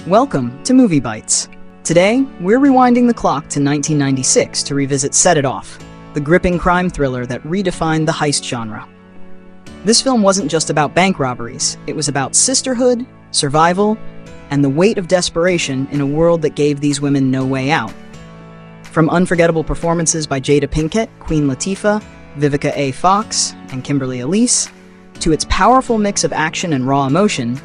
Welcome to Movie Bites. Today, we're rewinding the clock to 1996 to revisit Set It Off, the gripping crime thriller that redefined the heist genre. This film wasn't just about bank robberies, it was about sisterhood, survival, and the weight of desperation in a world that gave these women no way out. From unforgettable performances by Jada Pinkett, Queen Latifah, Vivica A. Fox, and Kimberly Elise, to its powerful mix of action and raw emotion,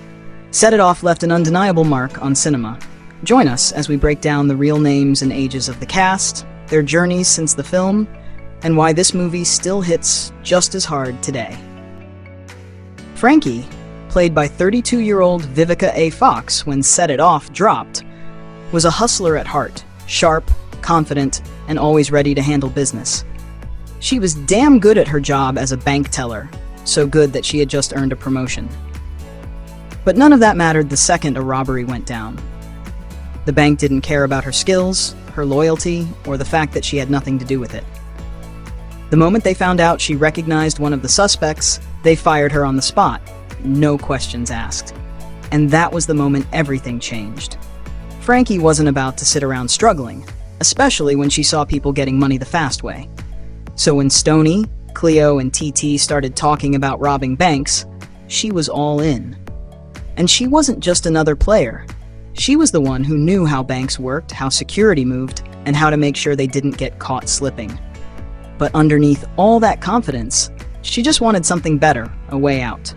Set It Off left an undeniable mark on cinema. Join us as we break down the real names and ages of the cast, their journeys since the film, and why this movie still hits just as hard today. Frankie, played by 32-year-old Vivica A. Fox when Set It Off dropped, was a hustler at heart, sharp, confident, and always ready to handle business. She was damn good at her job as a bank teller, so good that she had just earned a promotion. But none of that mattered the second a robbery went down. The bank didn't care about her skills, her loyalty, or the fact that she had nothing to do with it. The moment they found out she recognized one of the suspects, they fired her on the spot, no questions asked. And that was the moment everything changed. Frankie wasn't about to sit around struggling, especially when she saw people getting money the fast way. So when Stony, Cleo, and TT started talking about robbing banks, she was all in. And she wasn't just another player. She was the one who knew how banks worked, how security moved, and how to make sure they didn't get caught slipping. But underneath all that confidence, she just wanted something better, a way out.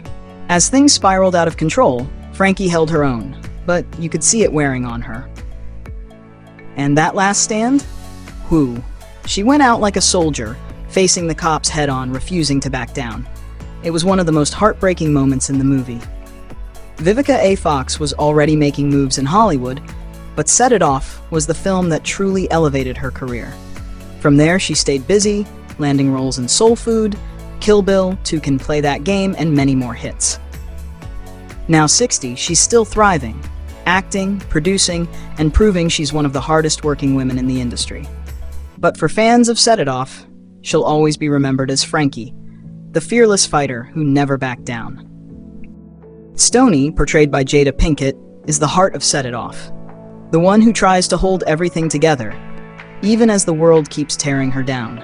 As things spiraled out of control, Frankie held her own, but you could see it wearing on her. And that last stand? Whew. She went out like a soldier, facing the cops head-on, refusing to back down. It was one of the most heartbreaking moments in the movie. Vivica A. Fox was already making moves in Hollywood, but Set It Off was the film that truly elevated her career. From there, she stayed busy, landing roles in Soul Food, Kill Bill, Two Can Play That Game, and many more hits. Now 60, she's still thriving, acting, producing, and proving she's one of the hardest working women in the industry. But for fans of Set It Off, she'll always be remembered as Frankie, the fearless fighter who never backed down. Stony, portrayed by Jada Pinkett, is the heart of Set It Off, the one who tries to hold everything together, even as the world keeps tearing her down.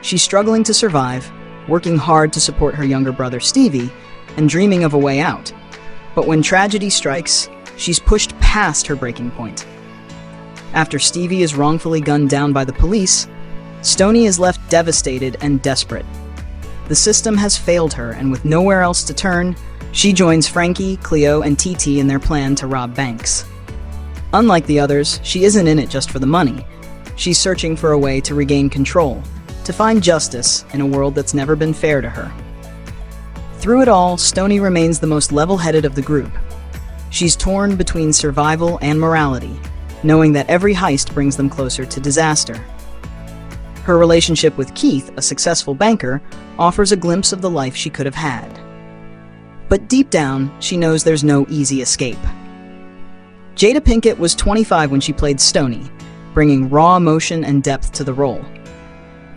She's struggling to survive, working hard to support her younger brother Stevie, and dreaming of a way out. But when tragedy strikes, she's pushed past her breaking point. After Stevie is wrongfully gunned down by the police, Stony is left devastated and desperate. The system has failed her, and with nowhere else to turn, she joins Frankie, Cleo, and TT in their plan to rob banks. Unlike the others, she isn't in it just for the money. She's searching for a way to regain control, to find justice in a world that's never been fair to her. Through it all, Stony remains the most level-headed of the group. She's torn between survival and morality, knowing that every heist brings them closer to disaster. Her relationship with Keith, a successful banker, offers a glimpse of the life she could have had. But deep down, she knows there's no easy escape. Jada Pinkett was 25 when she played Stony, bringing raw emotion and depth to the role.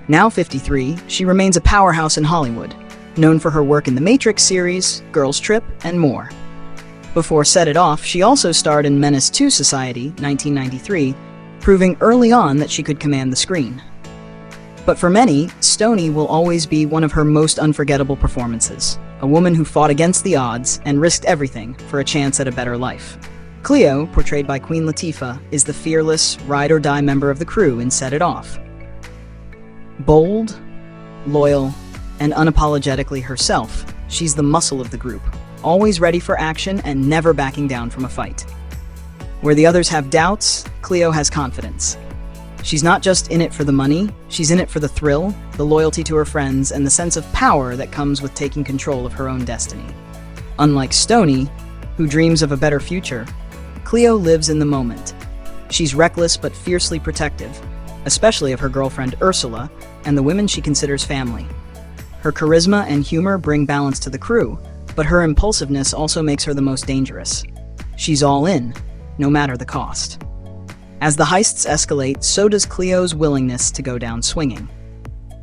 Now 53, she remains a powerhouse in Hollywood, known for her work in the Matrix series, Girls Trip, and more. Before Set It Off, she also starred in Menace II Society, 1993, proving early on that she could command the screen. But for many, Stony will always be one of her most unforgettable performances, a woman who fought against the odds and risked everything for a chance at a better life. Cleo, portrayed by Queen Latifah, is the fearless, ride-or-die member of the crew in Set It Off. Bold, loyal, and unapologetically herself, she's the muscle of the group, always ready for action and never backing down from a fight. Where the others have doubts, Cleo has confidence. She's not just in it for the money, she's in it for the thrill, the loyalty to her friends, and the sense of power that comes with taking control of her own destiny. Unlike Stony, who dreams of a better future, Cleo lives in the moment. She's reckless but fiercely protective, especially of her girlfriend Ursula and the women she considers family. Her charisma and humor bring balance to the crew, but her impulsiveness also makes her the most dangerous. She's all in, no matter the cost. As the heists escalate, so does Cleo's willingness to go down swinging.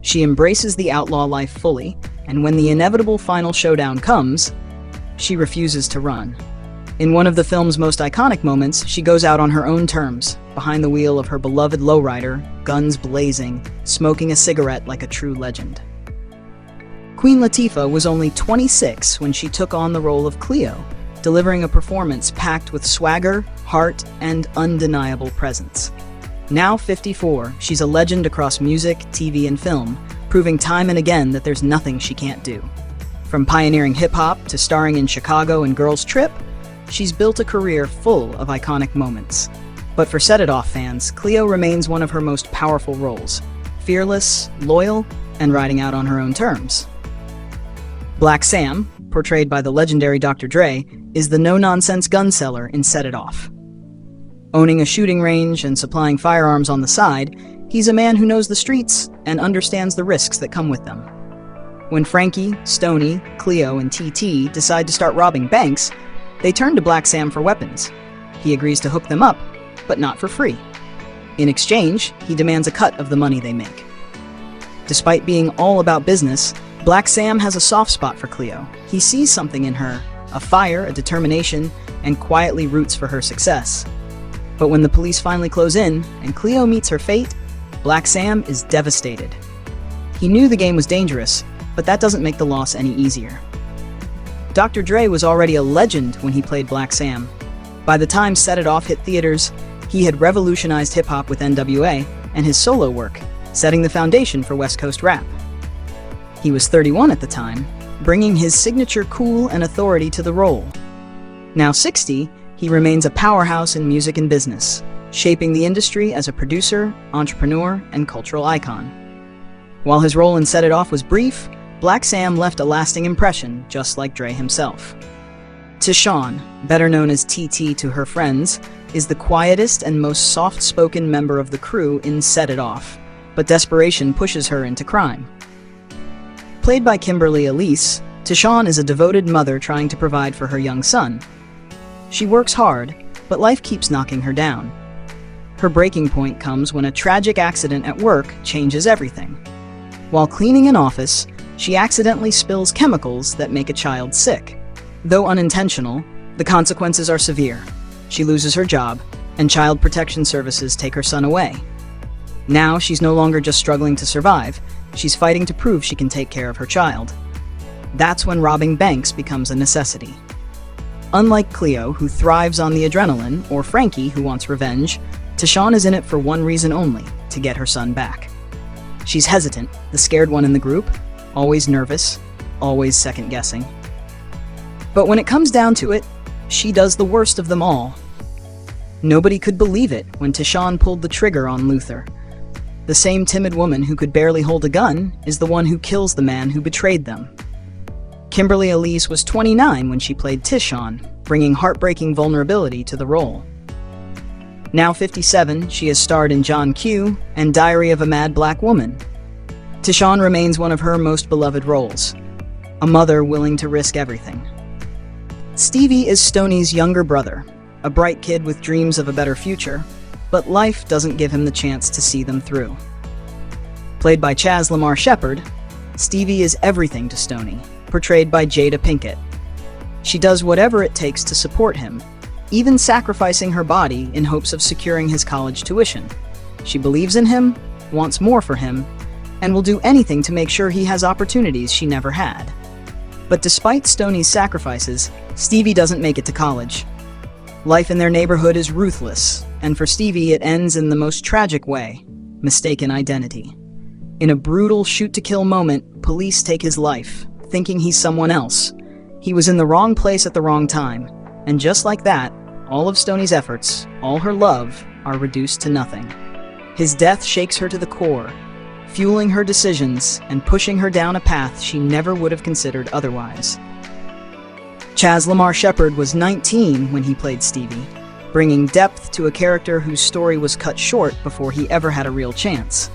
She embraces the outlaw life fully, and when the inevitable final showdown comes, she refuses to run. In one of the film's most iconic moments, she goes out on her own terms, behind the wheel of her beloved lowrider, guns blazing, smoking a cigarette like a true legend. Queen Latifah was only 26 when she took on the role of Cleo, delivering a performance packed with swagger, heart, and undeniable presence. Now 54, she's a legend across music, TV, and film, proving time and again that there's nothing she can't do. From pioneering hip-hop to starring in Chicago and Girls Trip, she's built a career full of iconic moments. But for Set It Off fans, Cleo remains one of her most powerful roles, fearless, loyal, and riding out on her own terms. Black Sam, portrayed by the legendary Dr. Dre, is the no-nonsense gun seller in Set It Off. Owning a shooting range and supplying firearms on the side, he's a man who knows the streets and understands the risks that come with them. When Frankie, Stony, Cleo, and TT decide to start robbing banks, they turn to Black Sam for weapons. He agrees to hook them up, but not for free. In exchange, he demands a cut of the money they make. Despite being all about business, Black Sam has a soft spot for Cleo. He sees something in her, a fire, a determination, and quietly roots for her success. But when the police finally close in and Cleo meets her fate, Black Sam is devastated. He knew the game was dangerous, but that doesn't make the loss any easier. Dr. Dre was already a legend when he played Black Sam. By the time Set It Off hit theaters, he had revolutionized hip-hop with NWA and his solo work, setting the foundation for West Coast rap. He was 31 at the time, bringing his signature cool and authority to the role. Now 60, he remains a powerhouse in music and business, shaping the industry as a producer, entrepreneur, and cultural icon. While his role in Set It Off was brief, Black Sam left a lasting impression, just like Dre himself. Tyshawn, better known as TT to her friends, is the quietest and most soft-spoken member of the crew in Set It Off, but desperation pushes her into crime. Played by Kimberly Elise, Tyshawn is a devoted mother trying to provide for her young son. She works hard, but life keeps knocking her down. Her breaking point comes when a tragic accident at work changes everything. While cleaning an office, she accidentally spills chemicals that make a child sick. Though unintentional, the consequences are severe. She loses her job, and Child Protection Services take her son away. Now she's no longer just struggling to survive, she's fighting to prove she can take care of her child. That's when robbing banks becomes a necessity. Unlike Cleo, who thrives on the adrenaline, or Frankie, who wants revenge, Tyshawn is in it for one reason only, to get her son back. She's hesitant, the scared one in the group, always nervous, always second-guessing. But when it comes down to it, she does the worst of them all. Nobody could believe it when Tyshawn pulled the trigger on Luther. The same timid woman who could barely hold a gun is the one who kills the man who betrayed them. Kimberly Elise was 29 when she played Tyshawn, bringing heartbreaking vulnerability to the role. Now 57, she has starred in John Q. and Diary of a Mad Black Woman. Tyshawn remains one of her most beloved roles, a mother willing to risk everything. Stevie is Stony's younger brother, a bright kid with dreams of a better future, but life doesn't give him the chance to see them through. Played by Chaz Lamar Shepard, Stevie is everything to Stony, portrayed by Jada Pinkett. She does whatever it takes to support him, even sacrificing her body in hopes of securing his college tuition. She believes in him, wants more for him, and will do anything to make sure he has opportunities she never had. But despite Stony's sacrifices, Stevie doesn't make it to college. Life in their neighborhood is ruthless, and for Stevie it ends in the most tragic way: mistaken identity. In a brutal shoot-to-kill moment, police take his life, thinking he's someone else. He was in the wrong place at the wrong time, and just like that, all of Stony's efforts, all her love, are reduced to nothing. His death shakes her to the core, fueling her decisions and pushing her down a path she never would have considered otherwise. Chaz Lamar Shepard was 19 when he played Stevie, bringing depth to a character whose story was cut short before he ever had a real chance.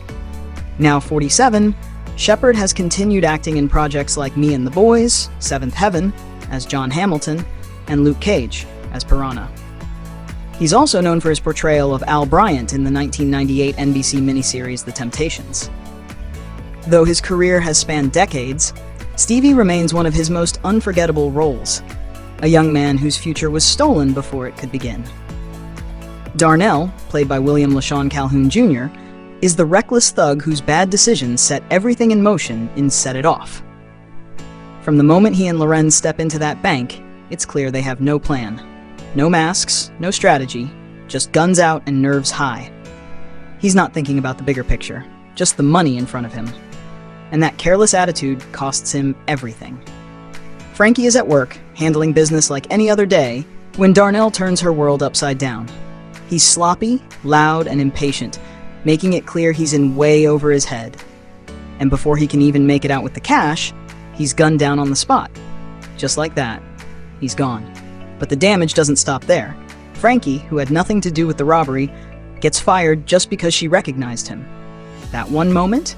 Now 47, Shepard has continued acting in projects like Me and the Boys, Seventh Heaven, as John Hamilton, and Luke Cage, as Piranha. He's also known for his portrayal of Al Bryant in the 1998 NBC miniseries The Temptations. Though his career has spanned decades, Stevie remains one of his most unforgettable roles. a young man whose future was stolen before it could begin. Darnell, played by William LaShawn Calhoun Jr., is the reckless thug whose bad decisions set everything in motion in Set It Off. From the moment he and Loren step into that bank, it's clear they have no plan. No masks, no strategy, just guns out and nerves high. He's not thinking about the bigger picture, just the money in front of him. And that careless attitude costs him everything. Frankie is at work, handling business like any other day, when Darnell turns her world upside down. He's sloppy, loud, and impatient, making it clear he's in way over his head. And before he can even make it out with the cash, he's gunned down on the spot. Just like that, he's gone. But the damage doesn't stop there. Frankie, who had nothing to do with the robbery, gets fired just because she recognized him. That one moment?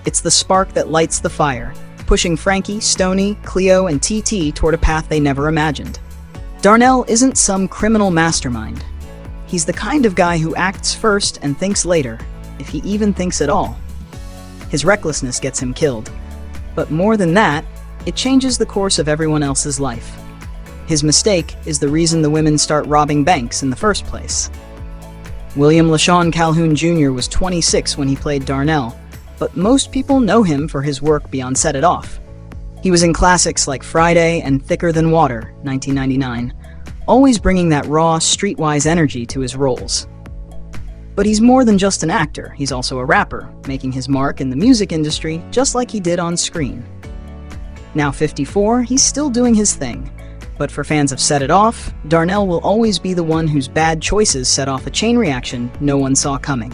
It's the spark that lights the fire, pushing Frankie, Stony, Cleo, and TT toward a path they never imagined. Darnell isn't some criminal mastermind. He's the kind of guy who acts first and thinks later, if he even thinks at all. His recklessness gets him killed. But more than that, it changes the course of everyone else's life. His mistake is the reason the women start robbing banks in the first place. William LaShawn Calhoun Jr. was 26 when he played Darnell, but most people know him for his work beyond Set It Off. He was in classics like Friday and Thicker Than Water, 1999, always bringing that raw, streetwise energy to his roles. But he's more than just an actor, he's also a rapper, making his mark in the music industry just like he did on screen. Now 54, he's still doing his thing. But for fans of Set It Off, Darnell will always be the one whose bad choices set off a chain reaction no one saw coming.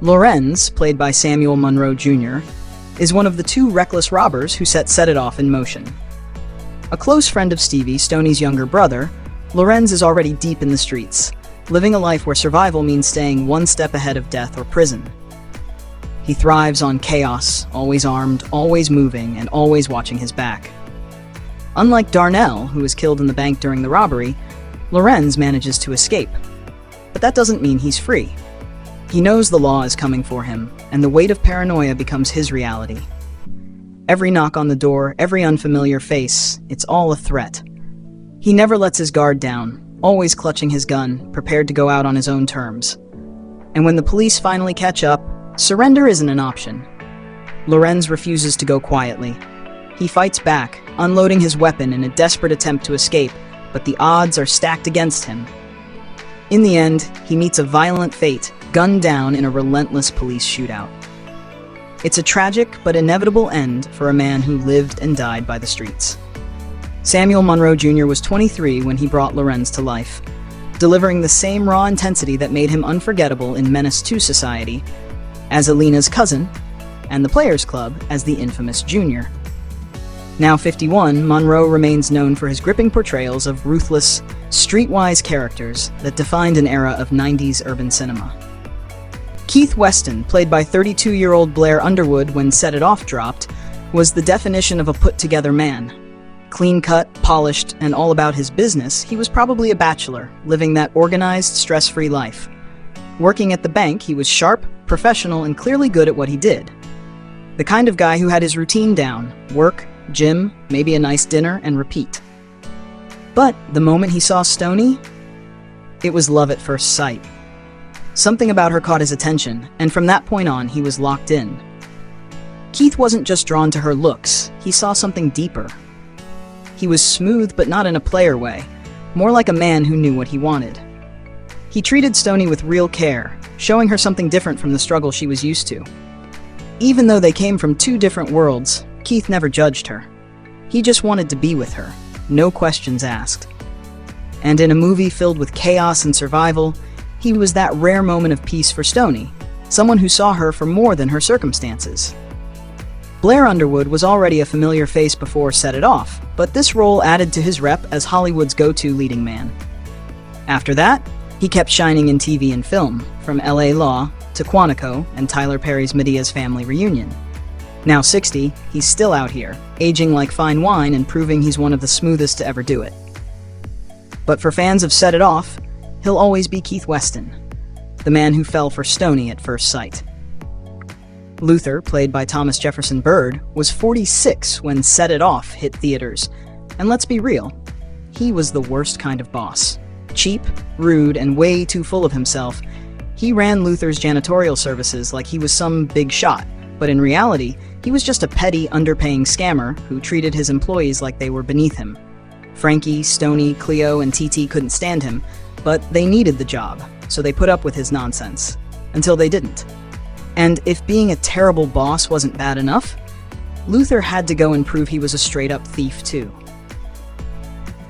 Loren, played by Samuel Monroe Jr., is one of the two reckless robbers who Set It Off in motion. A close friend of Stevie, Stony's younger brother, Loren is already deep in the streets, living a life where survival means staying one step ahead of death or prison. He thrives on chaos, always armed, always moving, and always watching his back. Unlike Darnell, who was killed in the bank during the robbery, Loren manages to escape. But that doesn't mean he's free. He knows the law is coming for him, and the weight of paranoia becomes his reality. Every knock on the door, every unfamiliar face, it's all a threat. He never lets his guard down, always clutching his gun, prepared to go out on his own terms. And when the police finally catch up, surrender isn't an option. Loren refuses to go quietly. He fights back, unloading his weapon in a desperate attempt to escape, but the odds are stacked against him. In the end, he meets a violent fate, gunned down in a relentless police shootout. It's a tragic but inevitable end for a man who lived and died by the streets. Samuel Monroe Jr. was 23 when he brought Loren to life, delivering the same raw intensity that made him unforgettable in Menace II Society, as Alina's cousin, and the Players Club as the infamous Junior. Now 51, Monroe remains known for his gripping portrayals of ruthless, streetwise characters that defined an era of 90s urban cinema. Keith Weston, played by 32-year-old Blair Underwood when Set It Off dropped, was the definition of a put-together man. Clean-cut, polished, and all about his business, he was probably a bachelor, living that organized, stress-free life. Working at the bank, he was sharp, professional, and clearly good at what he did. The kind of guy who had his routine down: work, gym, maybe a nice dinner, and repeat. But the moment he saw Stony, it was love at first sight. Something about her caught his attention, and from that point on, he was locked in. Keith wasn't just drawn to her looks, he saw something deeper. He was smooth, but not in a player way, more like a man who knew what he wanted. He treated Stony with real care, showing her something different from the struggle she was used to. Even though they came from two different worlds, Keith never judged her. He just wanted to be with her, no questions asked. And in a movie filled with chaos and survival, he was that rare moment of peace for Stony, someone who saw her for more than her circumstances. Blair Underwood was already a familiar face before Set It Off, but this role added to his rep as Hollywood's go-to leading man. After that, he kept shining in TV and film, from LA Law to Quantico and Tyler Perry's Medea's Family Reunion. Now 60, he's still out here, aging like fine wine and proving he's one of the smoothest to ever do it. But for fans of Set It Off, he'll always be Keith Weston, the man who fell for Stony at first sight. Luther, played by Thomas Jefferson Byrd, was 46 when Set It Off hit theaters. And let's be real, he was the worst kind of boss. Cheap, rude, and way too full of himself, he ran Luther's janitorial services like he was some big shot, but in reality, he was just a petty, underpaying scammer who treated his employees like they were beneath him. Frankie, Stony, Cleo, and TT couldn't stand him, but they needed the job, so they put up with his nonsense. Until they didn't. And if being a terrible boss wasn't bad enough, Luther had to go and prove he was a straight-up thief too.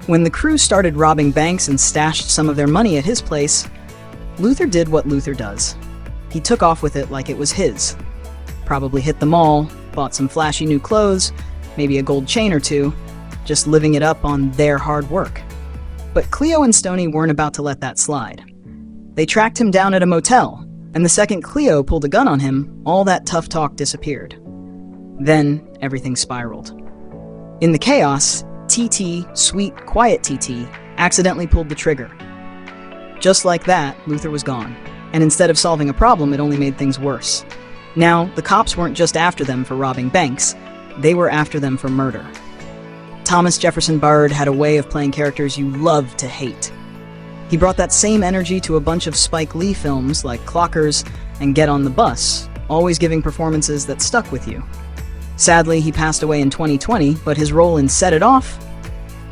When the crew started robbing banks and stashed some of their money at his place, Luther did what Luther does. He took off with it like it was his. Probably hit the mall, bought some flashy new clothes, maybe a gold chain or two, just living it up on their hard work. But Cleo and Stony weren't about to let that slide. They tracked him down at a motel, and the second Cleo pulled a gun on him, all that tough talk disappeared. Then, everything spiraled. In the chaos, TT, sweet, quiet TT, accidentally pulled the trigger. Just like that, Luther was gone. And instead of solving a problem, it only made things worse. Now, the cops weren't just after them for robbing banks, they were after them for murder. Thomas Jefferson Bard had a way of playing characters you loved to hate. He brought that same energy to a bunch of Spike Lee films like Clockers and Get on the Bus, always giving performances that stuck with you. Sadly, he passed away in 2020, but his role in Set It Off,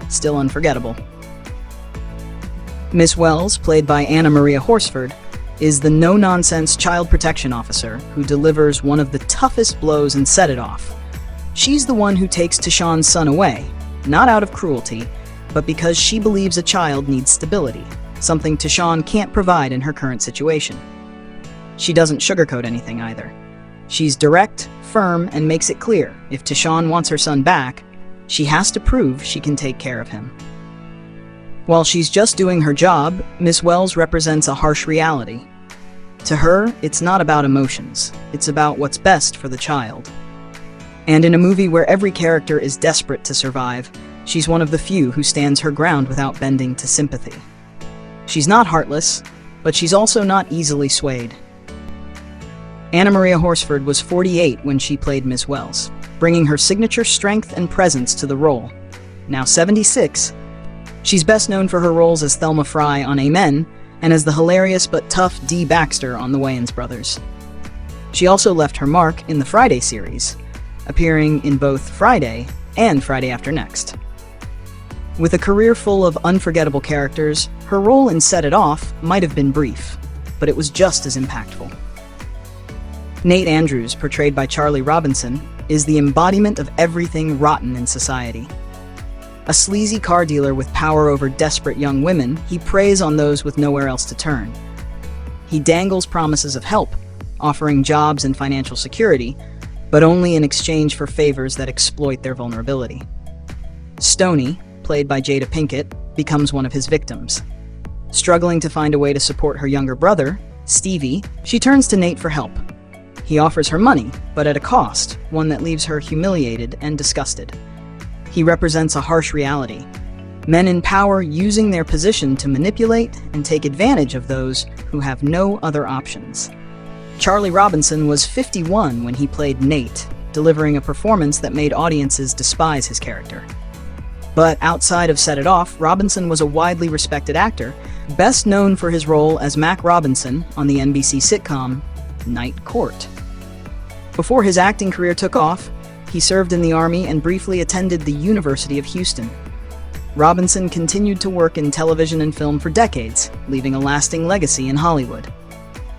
still unforgettable. Miss Wells, played by Anna Maria Horsford, is the no-nonsense child protection officer who delivers one of the toughest blows in Set It Off. She's the one who takes Tashawn's son away, not out of cruelty, but because she believes a child needs stability, something Tashawn can't provide in her current situation. She doesn't sugarcoat anything either. She's direct, firm, and makes it clear if Tashawn wants her son back, she has to prove she can take care of him. While she's just doing her job, Miss Wells represents a harsh reality. To her, it's not about emotions, it's about what's best for the child. And in a movie where every character is desperate to survive, she's one of the few who stands her ground without bending to sympathy. She's not heartless, but she's also not easily swayed. Anna Maria Horsford was 48 when she played Miss Wells, bringing her signature strength and presence to the role. Now 76, she's best known for her roles as Thelma Fry on Amen and as the hilarious but tough Dee Baxter on The Wayans Brothers. She also left her mark in the Friday series, appearing in both Friday and Friday After Next. With a career full of unforgettable characters, her role in Set It Off might have been brief, but it was just as impactful. Nate Andrews, portrayed by Charlie Robinson, is the embodiment of everything rotten in society. A sleazy car dealer with power over desperate young women, he preys on those with nowhere else to turn. He dangles promises of help, offering jobs and financial security, but only in exchange for favors that exploit their vulnerability. Stony, played by Jada Pinkett, becomes one of his victims. Struggling to find a way to support her younger brother, Stevie, she turns to Nate for help. He offers her money, but at a cost, one that leaves her humiliated and disgusted. He represents a harsh reality. Men in power using their position to manipulate and take advantage of those who have no other options. Charlie Robinson was 51 when he played Nate, delivering a performance that made audiences despise his character. But outside of Set It Off, Robinson was a widely respected actor, best known for his role as Mac Robinson on the NBC sitcom Night Court. Before his acting career took off, he served in the Army and briefly attended the University of Houston. Robinson continued to work in television and film for decades, leaving a lasting legacy in Hollywood.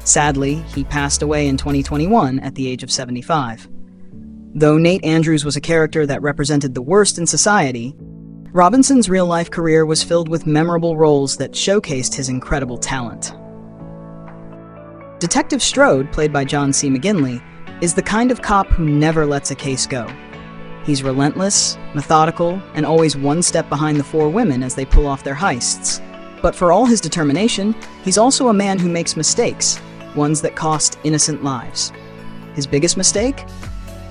Sadly, he passed away in 2021 at the age of 75. Though Nate Andrews was a character that represented the worst in society, Robinson's real-life career was filled with memorable roles that showcased his incredible talent. Detective Strode, played by John C. McGinley, is the kind of cop who never lets a case go. He's relentless, methodical, and always one step behind the four women as they pull off their heists. But for all his determination, he's also a man who makes mistakes, ones that cost innocent lives. His biggest mistake?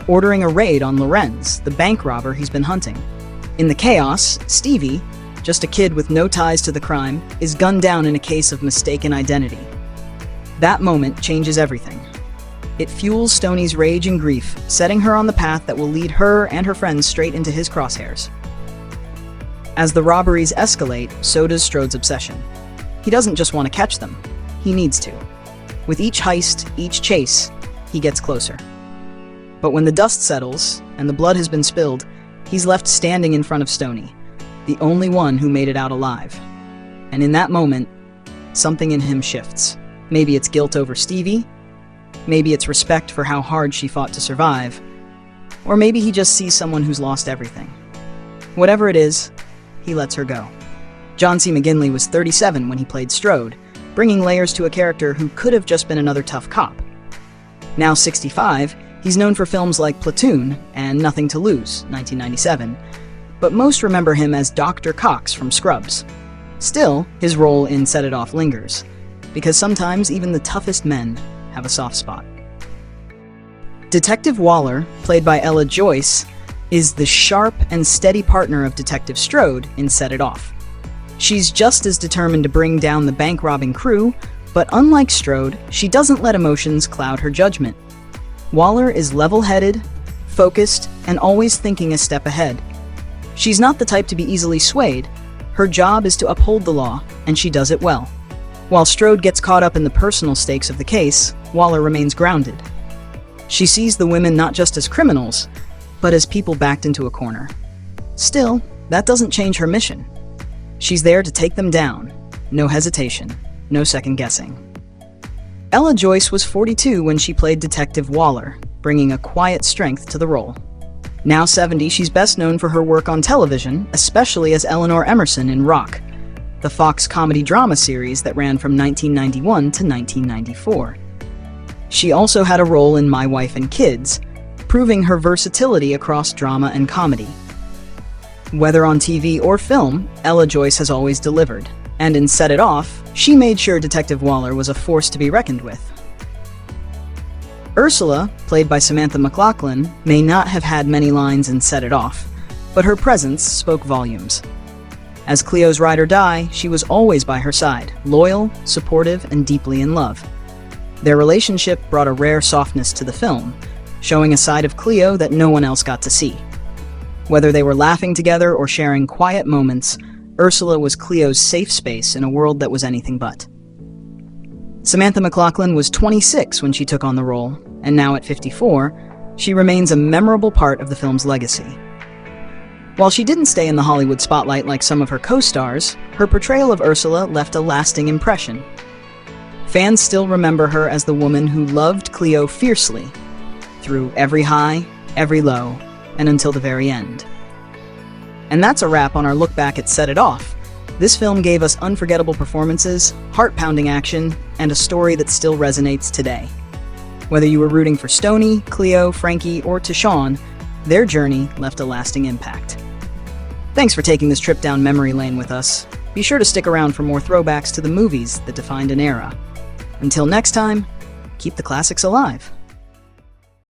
Ordering a raid on Loren's, the bank robber he's been hunting. In the chaos, Stevie, just a kid with no ties to the crime, is gunned down in a case of mistaken identity. That moment changes everything. It fuels Stony's rage and grief, setting her on the path that will lead her and her friends straight into his crosshairs. As the robberies escalate, so does Strode's obsession. He doesn't just want to catch them, he needs to. With each heist, each chase, he gets closer. But when the dust settles and the blood has been spilled, he's left standing in front of Stony, the only one who made it out alive. And in that moment, something in him shifts. Maybe it's guilt over Stevie, maybe it's respect for how hard she fought to survive, or maybe he just sees someone who's lost everything. Whatever it is, he lets her go. John C. McGinley was 37 when he played Strode, bringing layers to a character who could have just been another tough cop. Now 65, he's known for films like Platoon and Nothing to Lose, 1997, but most remember him as Dr. Cox from Scrubs. Still, his role in Set It Off lingers, because sometimes even the toughest men have a soft spot. Detective Waller, played by Ella Joyce, is the sharp and steady partner of Detective Strode in Set It Off. She's just as determined to bring down the bank-robbing crew, but unlike Strode, she doesn't let emotions cloud her judgment. Waller is level-headed, focused, and always thinking a step ahead. She's not the type to be easily swayed. Her job is to uphold the law, and she does it well. While Strode gets caught up in the personal stakes of the case, Waller remains grounded. She sees the women not just as criminals, but as people backed into a corner. Still, that doesn't change her mission. She's there to take them down. No hesitation, no second guessing. Ella Joyce was 42 when she played Detective Waller, bringing a quiet strength to the role. Now 70, she's best known for her work on television, especially as Eleanor Emerson in Rock, the Fox comedy drama series that ran from 1991 to 1994. She also had a role in My Wife and Kids, proving her versatility across drama and comedy. Whether on TV or film, Ella Joyce has always delivered, and in Set It Off, she made sure Detective Waller was a force to be reckoned with. Ursula, played by Samantha McLachlan, may not have had many lines in Set It Off, but her presence spoke volumes. As Cleo's ride or die, she was always by her side, loyal, supportive, and deeply in love. Their relationship brought a rare softness to the film, showing a side of Cleo that no one else got to see. Whether they were laughing together or sharing quiet moments, Ursula was Cleo's safe space in a world that was anything but. Samantha McLachlan was 26 when she took on the role, and now at 54, she remains a memorable part of the film's legacy. While she didn't stay in the Hollywood spotlight like some of her co-stars, her portrayal of Ursula left a lasting impression. Fans still remember her as the woman who loved Cleo fiercely, through every high, every low, and until the very end. And that's a wrap on our look back at Set It Off. This film gave us unforgettable performances, heart-pounding action, and a story that still resonates today. Whether you were rooting for Stony, Cleo, Frankie, or Tishon, their journey left a lasting impact. Thanks for taking this trip down memory lane with us. Be sure to stick around for more throwbacks to the movies that defined an era. Until next time, keep the classics alive.